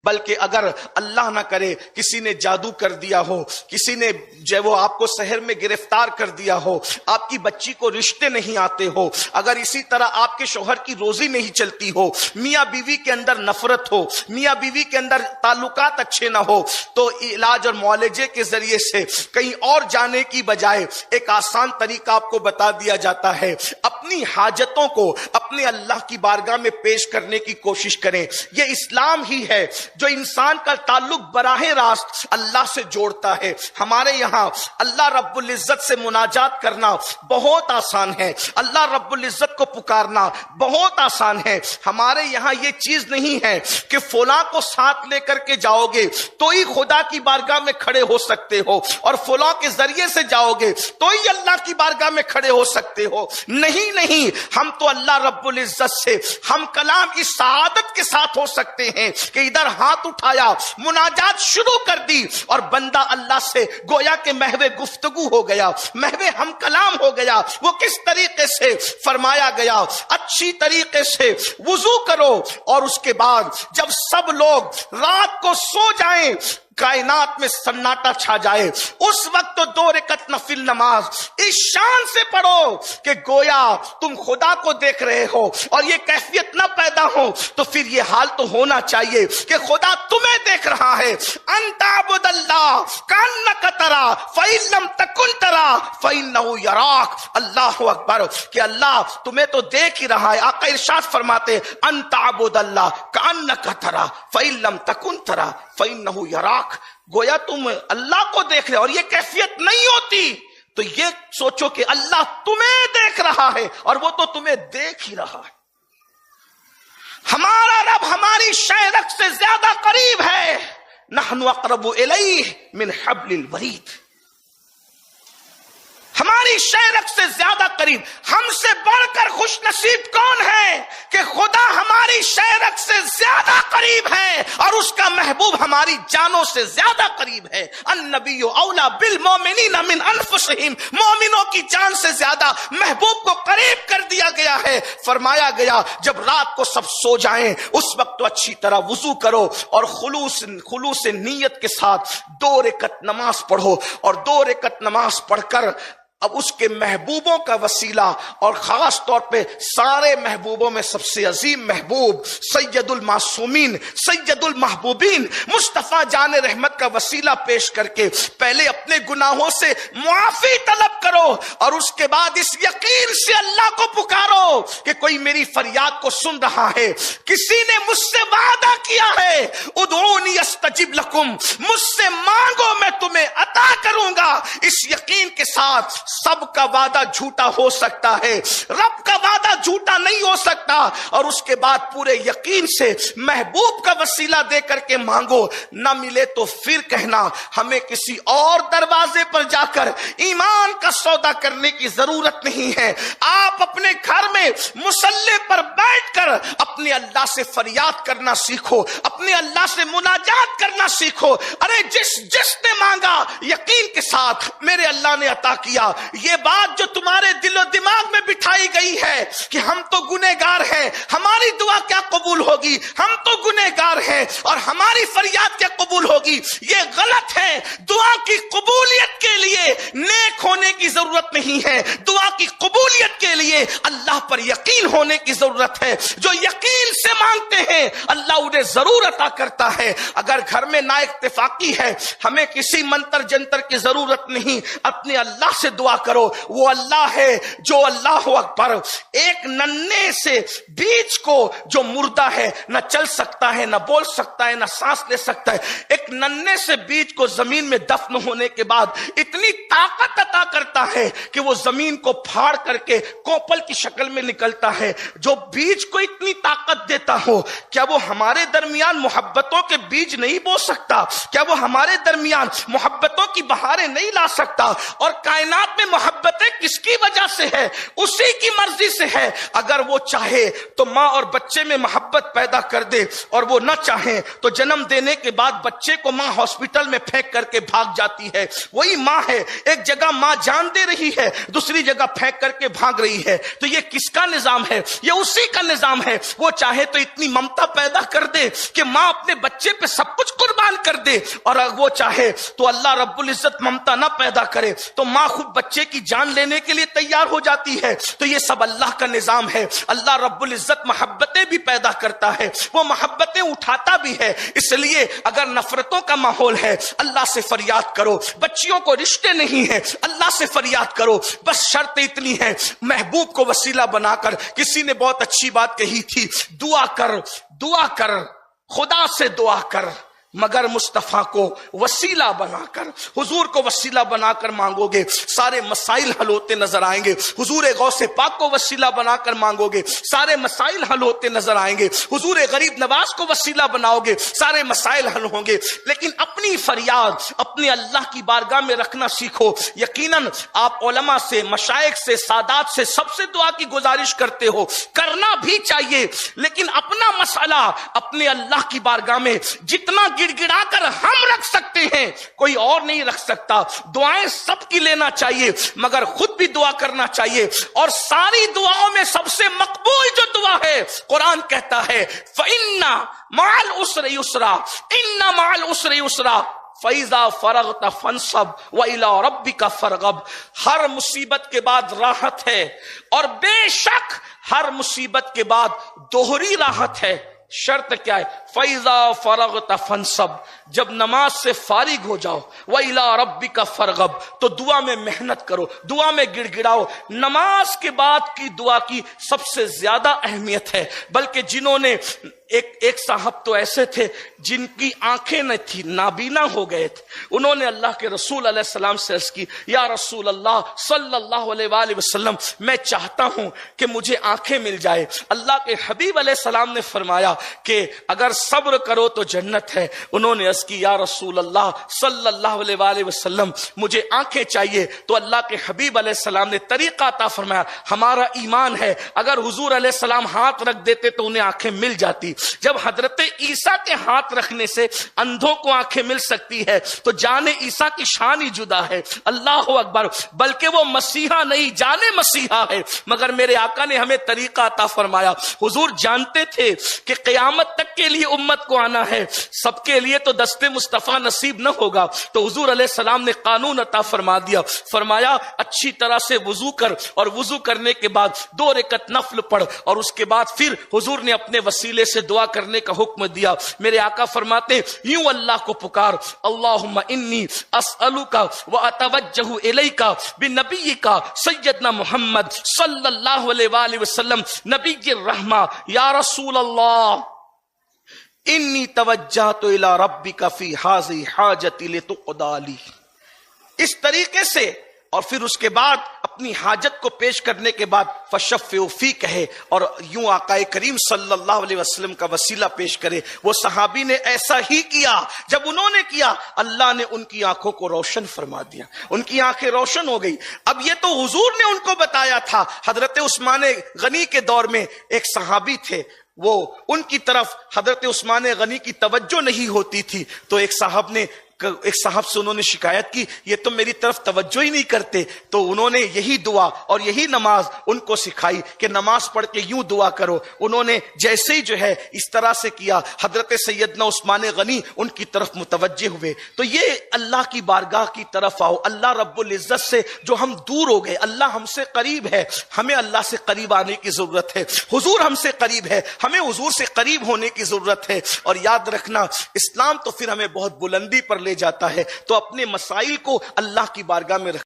بلکہ اگر اللہ نہ کرے کسی نے جادو کر دیا ہو، کسی نے جو وہ آپ کو شہر میں گرفتار کر دیا ہو، آپ کی بچی کو رشتے نہیں آتے ہو، اگر اسی طرح آپ کے شوہر کی روزی نہیں چلتی ہو، میاں بیوی کے اندر نفرت ہو، میاں بیوی کے اندر تعلقات اچھے نہ ہو، تو علاج اور معالجے کے ذریعے سے کہیں اور جانے کی بجائے ایک آسان طریقہ آپ کو بتا دیا جاتا ہے۔ اپنی حاجتوں کو اپنے اللہ کی بارگاہ میں پیش کرنے کی کوشش کریں۔ یہ اسلام ہی ہے جو انسان کا تعلق براہ راست اللہ سے جوڑتا ہے۔ ہمارے یہاں اللہ رب العزت سے مناجات کرنا بہت آسان ہے، اللہ رب العزت کو پکارنا بہت آسان ہے۔ ہمارے یہاں یہ چیز نہیں ہے کہ فلاں کو ساتھ لے کر کے جاؤ گے تو ہی خدا کی بارگاہ میں کھڑے ہو سکتے ہو، اور فلاں کے ذریعے سے جاؤ گے تو ہی اللہ کی بارگاہ میں کھڑے ہو سکتے ہو۔ نہیں، ہم تو اللہ رب العزت سے ہم کلام اس سعادت کے ساتھ ہو سکتے ہیں کہ ادھر ہاتھ اٹھایا، مناجات شروع کر دی، اور بندہ اللہ سے گویا کہ محو گفتگو ہو گیا، محو ہم کلام ہو گیا۔ وہ کس طریقے سے فرمایا گیا؟ اچھی طریقے سے وضو کرو، اور اس کے بعد جب سب لوگ رات کو سو جائیں، کائنات میں سناٹا چھا جائے، اس وقت تو 2 رکعت نفل نماز اس شان سے پڑھو کہ گویا تم خدا کو دیکھ رہے ہو، اور یہ کیفیت نہ پیدا ہو تو پھر یہ حال تو ہونا چاہیے کہ خدا تمہیں دیکھ رہا ہے۔ انت عبد اللہ کانک ترا فإن لم تکن ترا فإنہ یراک۔ اللہ اکبر، کہ اللہ تمہیں تو دیکھ ہی رہا ہے۔ آقا ارشاد فرماتے انت عبد اللہ کانک ترا فإن لم تکن ترا فإنہ یراک۔ گویا تم اللہ کو دیکھ رہے، اور یہ کیفیت نہیں ہوتی تو یہ سوچو کہ اللہ تمہیں دیکھ رہا ہے، اور وہ تو تمہیں دیکھ ہی رہا ہے۔ ہمارا رب ہماری شہرک سے زیادہ قریب ہے، نحن اقرب الیہ من حبل الورید۔ ہماری شہرک سے زیادہ قریب، ہم سے بڑھ کر خوش نصیب کون ہے کہ خدا ہماری شہرک سے زیادہ قریب ہے، اور اس کا محبوب ہماری جانوں سے زیادہ قریب ہے۔ النبی اولا بالمؤمنین من انفسہم، مومنوں کی جان سے زیادہ محبوب کو قریب کر دیا گیا ہے۔ فرمایا گیا جب رات کو سب سو جائیں اس وقت تو اچھی طرح وضو کرو، اور خلوص نیت کے ساتھ 2 رکعت نماز پڑھو، اور 2 رکعت نماز پڑھ کر اب اس کے محبوبوں کا وسیلہ، اور خاص طور پہ سارے محبوبوں میں سب سے عظیم محبوب سید المعصومین، سید المحبوبین مصطفیٰ جان رحمت کا وسیلہ پیش کر کے پہلے اپنے گناہوں سے معافی طلب کرو، اور اس کے بعد اس یقین سے اللہ کو پکارو کہ کوئی میری فریاد کو سن رہا ہے۔ کسی نے مجھ سے وعدہ کیا ہے ادعونی استجب لکم، مجھ سے مانگو میں تمہیں عطا کروں گا۔ اس یقین کے ساتھ سب کا وعدہ جھوٹا ہو سکتا ہے، رب کا وعدہ جھوٹا نہیں ہو سکتا، اور اس کے بعد پورے یقین سے محبوب کا وسیلہ دے کر کے مانگو۔ نہ ملے تو پھر کہنا ہمیں کسی اور دروازے پر جا کر ایمان کا سودا کرنے کی ضرورت نہیں ہے۔ آپ اپنے گھر میں مصلی پر بیٹھ کر اپنے اللہ سے فریاد کرنا سیکھو، اپنے اللہ سے مناجات کرنا سیکھو۔ ارے جس نے مانگا یقین کے ساتھ میرے اللہ نے عطا کیا۔ یہ بات جو تمہارے دل و دماغ میں بٹھائی گئی ہے کہ ہم تو گنہگار ہیں، ہماری دعا کیا قبول ہوگی، ہم تو گنہگار ہیں اور ہماری فریاد کیا قبول ہوگی، یہ غلط ہے۔ دعا کی قبولیت کے لیے نیک ہونے کی ضرورت نہیں ہے، دعا کی قبولیت کے لیے اللہ پر یقین ہونے کی ضرورت ہے۔ جو یقین سے مانگتے ہیں اللہ انہیں ضرور عطا کرتا ہے۔ اگر گھر میں نا اتفاقی ہے، ہمیں کسی منتر جنتر کی ضرورت نہیں، اپنے اللہ سے دعا کرو۔ وہ اللہ ہے جو اللہ اکبر ایک ننھے سے بیج کو جو مردہ ہے، نہ چل سکتا ہے، نہ بول سکتا ہے، نہ سانس لے سکتا ہے، ایک ننھے سے بیج کو زمین میں دفن ہونے کے بعد اتنی طاقت عطا کرتا ہے کہ وہ زمین کو پھاڑ کر کے کوپل کی شکل میں نکلتا ہے۔ جو بیج کو اتنی طاقت دیتا ہو، کیا وہ ہمارے درمیان محبتوں کے بیج نہیں بو سکتا؟ کیا وہ ہمارے درمیان محبتوں کی بہاریں نہیں لا سکتا. اور کائنات میں محبتیں کس کی وجہ سے ہے؟ اسی کی مرضی سے ہے. اگر وہ چاہے تو ماں اور بچے میں محبت پیدا کر دے، اور وہ نہ چاہیں تو جنم دینے کے بعد بچے کو ماں ہاسپٹل میں پھینک کر کے بھاگ جاتی ہے. وہی ماں ہے، ایک جگہ ماں جان دے رہی ہے، دوسری جگہ پھینک کر کے بھاگ رہی ہے. تو یہ کس کا نظام ہے؟ یہ اسی کا نظام ہے. وہ چاہے تو اتنی ممتا پیدا کر دے کہ ماں اپنے بچے پہ سب کچھ قربان کر دے، اور اگر وہ چاہے تو اللہ رب العزت ممتا نہ پیدا کرے تو ماں خود بچے کی جان لینے کے لیے تیار ہو جاتی ہے. تو یہ سب اللہ کا نظام ہے. اللہ رب العزت محبتیں بھی پیدا کرتا ہے، وہ محبتیں اٹھاتا بھی ہے. اس لیے اگر نفرتوں کا ماحول ہے، اللہ سے فریاد کرو. بچیوں کو رشتے نہیں ہیں، اللہ سے فریاد کرو. بس شرط اتنی ہے، محبوب کو وسیلہ بنا کر. کسی نے بہت اچھی بات کہی تھی، دعا کر خدا سے دعا کر، مگر مصطفیٰ کو وسیلہ بنا کر، حضور کو وسیلہ بنا کر مانگو گے سارے مسائل حل ہوتے نظر آئیں گے. حضور غوث پاک کو وسیلہ بنا کر مانگو گے سارے مسائل حل ہوتے نظر آئیں گے. حضور غریب نواز کو وسیلہ بناؤ گے سارے مسائل حل ہوں گے. لیکن اپنی فریاد اپنے اللہ کی بارگاہ میں رکھنا سیکھو. یقیناً آپ علماء سے، مشائخ سے، سادات سے سب سے دعا کی گزارش کرتے ہو، کرنا بھی چاہیے. لیکن اپنا مسئلہ اپنے اللہ کی بارگاہ میں جتنا گڑ گڑا کر ہم رکھ سکتے ہیں کوئی اور نہیں رکھ سکتا. دعائیں سب کی لینا چاہیے مگر خود بھی دعا کرنا چاہیے. اور ساری دعاؤں میں سب سے مقبول جو دعا ہے، قرآن کہتا ہے فَإِنَّ مَعَ الْعُسْرِ يُسْرًا إِنَّ مَعَ الْعُسْرِ يُسْرًا فَإِذَا فَرَغْتَ فَانْصَبْ وَإِلَىٰ رَبِّكَ فَارْغَب. ہر مصیبت کے بعد راحت ہے، اور بے شک ہر مصیبت کے بعد دوہری راحت ہے. شرط کیا ہے؟ فَإِذَا فَرَغْتَ فَانْصَبْ. جب نماز سے فارغ ہو جاؤ، وَإِلَىٰ رَبِّكَ فَارْغَب، تو دعا میں محنت کرو، دعا میں گڑ گڑاؤ. نماز کے بعد کی دعا کی سب سے زیادہ اہمیت ہے. بلکہ جنہوں نے ایک صاحب تو ایسے تھے جن کی آنکھیں نہ تھی، نابینا ہو گئے تھے. انہوں نے اللہ کے رسول علیہ السلام سے عرض کی، یا رسول اللہ صلی اللہ علیہ وآلہ وسلم، میں چاہتا ہوں کہ مجھے آنکھیں مل جائے. اللہ کے حبیب علیہ السلام نے فرمایا کہ اگر صبر کرو تو جنت ہے. انہوں نے عرض کی، یا رسول اللہ صلی اللہ علیہ وآلہ وسلم، مجھے آنکھیں چاہیے. تو اللہ کے حبیب علیہ السلام نے طریقہ عطا فرمایا. ہمارا ایمان ہے اگر حضور علیہ السلام ہاتھ رکھ دیتے تو انہیں آنکھیں مل جاتی. جب حضرت عیسیٰ کے ہاتھ رکھنے سے اندھوں کو آنکھیں مل سکتی ہے تو جان عیسیٰ کی شان ہی جدا ہے. اللہ اکبر. بلکہ وہ مسیحا نہیں، جان مسیحا ہے. مگر میرے آقا نے ہمیں طریقہ عطا فرمایا. حضور جانتے تھے کہ قیامت تک کے لیے امت کو آنا ہے، سب کے لیے تو دست مصطفیٰ نصیب نہ ہوگا. تو حضور علیہ السلام نے قانون عطا فرما دیا. فرمایا اچھی طرح سے وضو کر، اور وضو کرنے کے بعد 2 رکعت نفل پڑھ، اور اس کے بعد پھر حضور نے اپنے وسیلے سے دعا کرنے کا حکم دیا. میرے آقا فرماتے یوں اللہ کو پکار، اللہم انی اسألک واتوجہ الیک بنبیک سیدنا محمد صلی اللہ علیہ وآلہ وسلم نبی الرحمہ، یا رسول اللہ انی توجہت الی ربک فی ھذی حاجتی لتقضی لی. اس طریقے سے، اور پھر اس کے بعد اپنی حاجت کو پیش کرنے کے بعد فشفع فی کہے، اور یوں آقا کریم صلی اللہ علیہ وسلم کا وسیلہ پیش کرے. وہ صحابی نے ایسا ہی کیا. جب انہوں نے کیا، اللہ نے ان کی آنکھوں کو روشن فرما دیا، ان کی آنکھیں روشن ہو گئی. اب یہ تو حضور نے ان کو بتایا تھا. حضرت عثمان غنی کے دور میں ایک صحابی تھے، وہ ان کی طرف حضرت عثمان غنی کی توجہ نہیں ہوتی تھی. تو ایک صاحب سے انہوں نے شکایت کی، یہ تو میری طرف توجہ ہی نہیں کرتے. تو انہوں نے یہی دعا اور یہی نماز ان کو سکھائی کہ نماز پڑھ کے یوں دعا کرو. انہوں نے جیسے ہی جو ہے اس طرح سے کیا، حضرت سیدنا عثمان غنی ان کی طرف متوجہ ہوئے. تو یہ اللہ کی بارگاہ کی طرف آؤ. اللہ رب العزت سے جو ہم دور ہو گئے، اللہ ہم سے قریب ہے، ہمیں اللہ سے قریب آنے کی ضرورت ہے. حضور ہم سے قریب ہے، ہمیں حضور سے قریب ہونے کی ضرورت ہے. اور یاد رکھنا، اسلام تو پھر ہمیں بہت بلندی پر لے جاتا ہے. تو اپنے مسائل کو اللہ کی بارگاہ میں رکھ